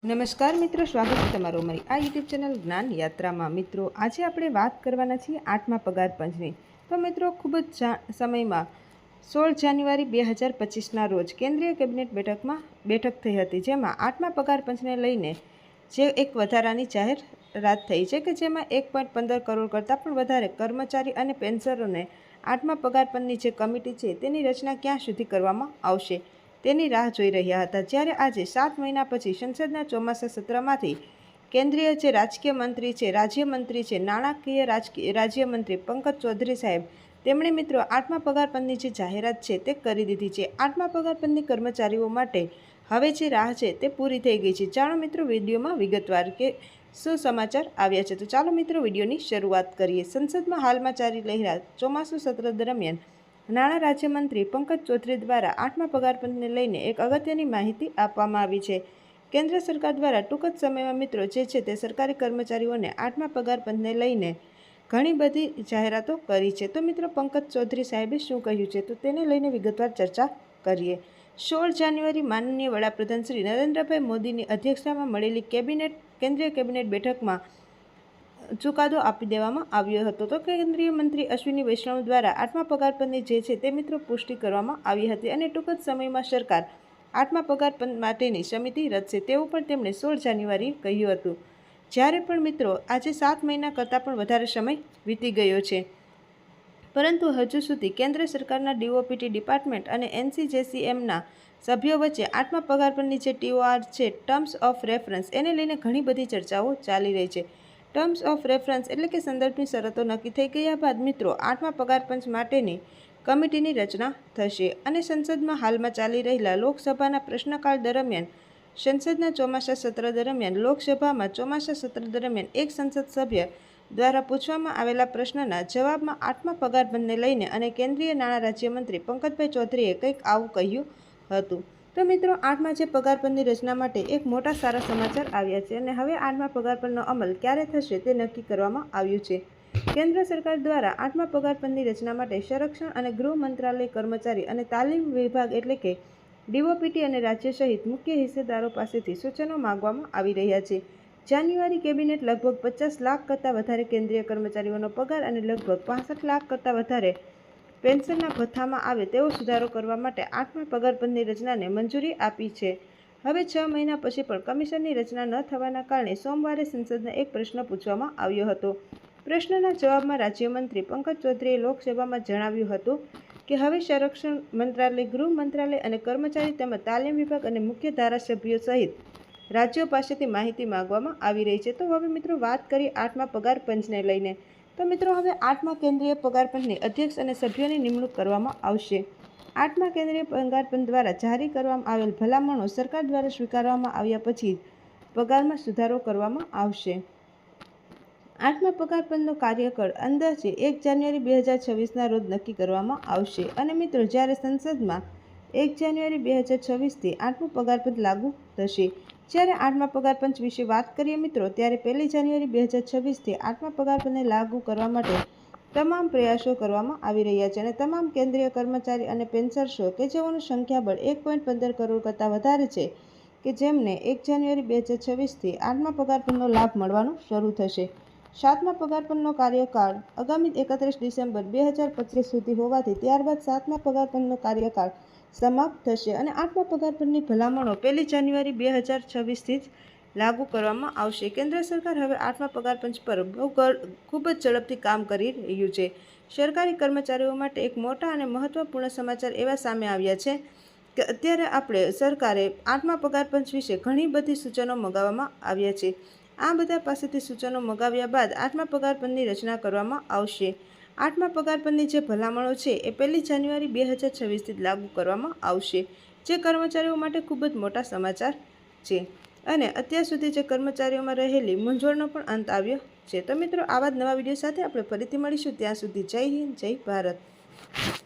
નમસ્કાર મિત્રો, સ્વાગત છે તમારું અમારી આ યુટ્યુબ ચેનલ જ્ઞાન યાત્રામાં। મિત્રો, આજે આપણે વાત કરવાના છીએ 8મા પગાર પંચની। તો મિત્રો, ખૂબ જ સમયમાં 16 જાન્યુઆરી 2025ના રોજ કેન્દ્રીય કેબિનેટ બેઠક થઈ હતી, જેમાં 8મા પગાર પંચને લઈને જે એક વધારાની જાહેરાત થઈ છે કે જેમાં 1.15 કરોડ કરતાં પણ વધારે કર્મચારી અને પેન્શનરોને 8મા પગાર પંચની જે કમિટી છે તેની રચના ક્યાં સુધી કરવામાં આવશે તેની રાહ જોઈ રહ્યા હતા। જ્યારે આજે 7 મહિના પછી સંસદના ચોમાસા સત્રમાંથી કેન્દ્રીય જે રાજકીય મંત્રી છે, રાજ્યમંત્રી છે, નાણાકીય રાજ્યમંત્રી પંકજ ચૌધરી સાહેબ, તેમણે મિત્રો 8મા પગાર પંચની જે જાહેરાત છે તે કરી દીધી છે। 8મા પગાર પંચની કર્મચારીઓ માટે હવે જે રાહ છે તે પૂરી થઈ ગઈ છે। જાણો મિત્રો વિડીયોમાં વિગતવાર કે શું સમાચાર આવ્યા છે। તો ચાલો મિત્રો વિડીયોની શરૂઆત કરીએ। સંસદમાં હાલમાં ચાલી રહેલા ચોમાસુ સત્ર દરમિયાન નાણાં રાજ્યમંત્રી પંકજ ચૌધરી દ્વારા 8મા પગાર પંચને લઈને એક અગત્યની માહિતી આપવામાં આવી છે। કેન્દ્ર સરકાર દ્વારા ટૂંક જ સમયમાં મિત્રો જે છે તે સરકારી કર્મચારીઓને 8મા પગાર પંચને લઈને ઘણી બધી જાહેરાતો કરી છે। તો મિત્રો પંકજ ચૌધરી સાહેબે શું કહ્યું છે તો તેને લઈને વિગતવાર ચર્ચા કરીએ। 16 જાન્યુઆરી માનનીય વડાપ્રધાન શ્રી નરેન્દ્રભાઈ મોદીની અધ્યક્ષતામાં મળેલી કેન્દ્રીય કેબિનેટ બેઠકમાં ચુકાદો આપી દેવામાં આવ્યો હતો। તો કેન્દ્રીય મંત્રી અશ્વિની વૈષ્ણવ દ્વારા 8મા પગાર પંચની જે છે તે મિત્રો પુષ્ટિ કરવામાં આવી હતી અને ટૂંક જ સમયમાં સરકાર 8મા પગાર પંચ માટેની સમિતિ રચશે તેવું પણ તેમણે 16 જાન્યુઆરીએ કહ્યું હતું। જ્યારે પણ મિત્રો આજે 7 મહિના કરતાં પણ વધારે સમય વીતી ગયો છે, પરંતુ હજુ સુધી કેન્દ્ર સરકારના ડીઓપીટી ડિપાર્ટમેન્ટ અને એનસીજેસીએમના સભ્યો વચ્ચે 8મા પગાર પંચની જે ટીઓઆર છે, ટર્મ્સ ઓફ રેફરન્સ, એને લઈને ઘણી બધી ચર્ચાઓ ચાલી રહી છે। ટર્મ્સ ઓફ રેફરન્સ એટલે કે સંદર્ભની શરતો નક્કી થઈ ગયા બાદ મિત્રો 8મા પગાર પંચ માટેની કમિટીની રચના થશે અને સંસદમાં હાલમાં ચાલી રહેલા લોકસભાના પ્રશ્નકાળ દરમિયાન સંસદના ચોમાસા સત્ર દરમિયાન લોકસભામાં ચોમાસા સત્ર દરમિયાન એક સંસદ સભ્ય દ્વારા પૂછવામાં આવેલા પ્રશ્નના જવાબમાં 8મા પગાર પંચને લઈને અને કેન્દ્રીય નાણાં રાજ્યમંત્રી પંકજભાઈ ચૌધરીએ કંઈક આવું કહ્યું હતું। તો મિત્રો 8મા જે પગાર પંચની રચના માટે એક મોટા સારા સમાચાર આવ્યા છે અને હવે 8મા પગાર પંચનો અમલ ક્યારે થશે તે નક્કી કરવામાં આવ્યું છે। કેન્દ્ર સરકાર દ્વારા 8મા પગાર પંચની રચના માટે સંરક્ષણ અને ગૃહ મંત્રાલય, કર્મચારી અને તાલીમ વિભાગ એટલે કે ડીઓપીટી અને રાજ્ય સહિત મુખ્ય હિસ્સેદારો પાસેથી સૂચનો માંગવામાં આવી રહ્યા છે। જાન્યુઆરી કેબિનેટ લગભગ 50 લાખ કરતાં વધારે કેન્દ્રીય કર્મચારીઓનો પગાર અને લગભગ 65 લાખ કરતાં વધારે પેન્શનના ભથ્થામાં આવે તેવો સુધારો કરવા માટે 8મા પગાર પંચની રચનાને મંજૂરી આપી છે। હવે 6 મહિના પછી પણ કમિશનની રચના ન થવાના કારણે સોમવારે સંસદને એક પ્રશ્ન પૂછવામાં આવ્યો હતો। પ્રશ્નના જવાબમાં રાજ્યમંત્રી પંકજ ચૌધરીએ લોકસભામાં જણાવ્યું હતું કે હવે સંરક્ષણ મંત્રાલય, ગૃહ મંત્રાલય અને કર્મચારી તેમજ તાલીમ વિભાગ અને મુખ્ય ધારાસભ્યો સહિત રાજ્યો પાસેથી માહિતી માંગવામાં આવી રહી છે। તો હવે મિત્રો વાત કરીએ 8મા પગાર પંચને લઈને। તો મિત્રો હવે 8મા કેન્દ્રીય પગાર પંચની અધ્યક્ષ અને સભ્યોની નિમણૂક કરવામાં આવશે। 8મા કેન્દ્રીય પગાર પંચ દ્વારા જારી કરવામાં આવેલ ભલામણો સરકાર દ્વારા સ્વીકારવામાં આવ્યા પછી પગારમાં સુધારો કરવામાં આવશે। 8મા પગાર પંચનો કાર્યકાળ અંદાજે 1 જાન્યુઆરી 2026ના રોજ નક્કી કરવામાં આવશે અને મિત્રો જ્યારે સંસદમાં 1 જાન્યુઆરી 2026થી 8મું પગાર પંચ લાગુ થશે। જ્યારે 8મા પગાર પંચ વિશે વાત કરીએ મિત્રો ત્યારે 1 જાન્યુઆરી 2026થી 8મા પગાર પંચને લાગુ કરવા માટે તમામ પ્રયાસો કરવામાં આવી રહ્યા છે અને તમામ કેન્દ્રીય કર્મચારી અને પેન્શનર્સો કે જેઓનું સંખ્યાબળ 1.15 કરોડ કરતાં વધારે છે કે જેમને 1 જાન્યુઆરી 2026થી 8મા પગાર પંચનો લાભ મળવાનું શરૂ થશે। 7મા પગાર પંચનો કાર્યકાળ આગામી 31 ડિસેમ્બર 2025 સુધી હોવાથી ત્યારબાદ 7મા પગાર પંચનો કાર્યકાળ સમાપ્ત થશે અને 8મા પગાર પંચની ભલામણો 1 જાન્યુઆરી 2026થી જ લાગુ કરવામાં આવશે। કેન્દ્ર સરકાર હવે 8મા પગાર પંચ પર ખૂબ જ ઝડપથી કામ કરી રહ્યું છે। સરકારી કર્મચારીઓ માટે એક મોટા અને મહત્વપૂર્ણ સમાચાર એવા સામે આવ્યા છે કે અત્યારે સરકારે 8મા પગાર પંચ વિશે ઘણી બધી સૂચનો મંગાવવામાં આવ્યા છે। આ બધા પાસેથી સૂચનો મંગાવ્યા બાદ 8મા પગાર પંચની રચના કરવામાં આવશે। 8મા પગાર પંચની જે ભલામણો છે એ 1 જાન્યુઆરી 2026થી જ લાગુ કરવામાં આવશે, જે કર્મચારીઓ માટે ખૂબ જ મોટા સમાચાર છે અને અત્યાર સુધી જે કર્મચારીઓમાં રહેલી મૂંઝવણનો પણ અંત આવ્યો છે। તો મિત્રો આવા જ નવા વિડીયો સાથે આપણે ફરીથી મળીશું। ત્યાં સુધી જય હિન્દ, જય ભારત।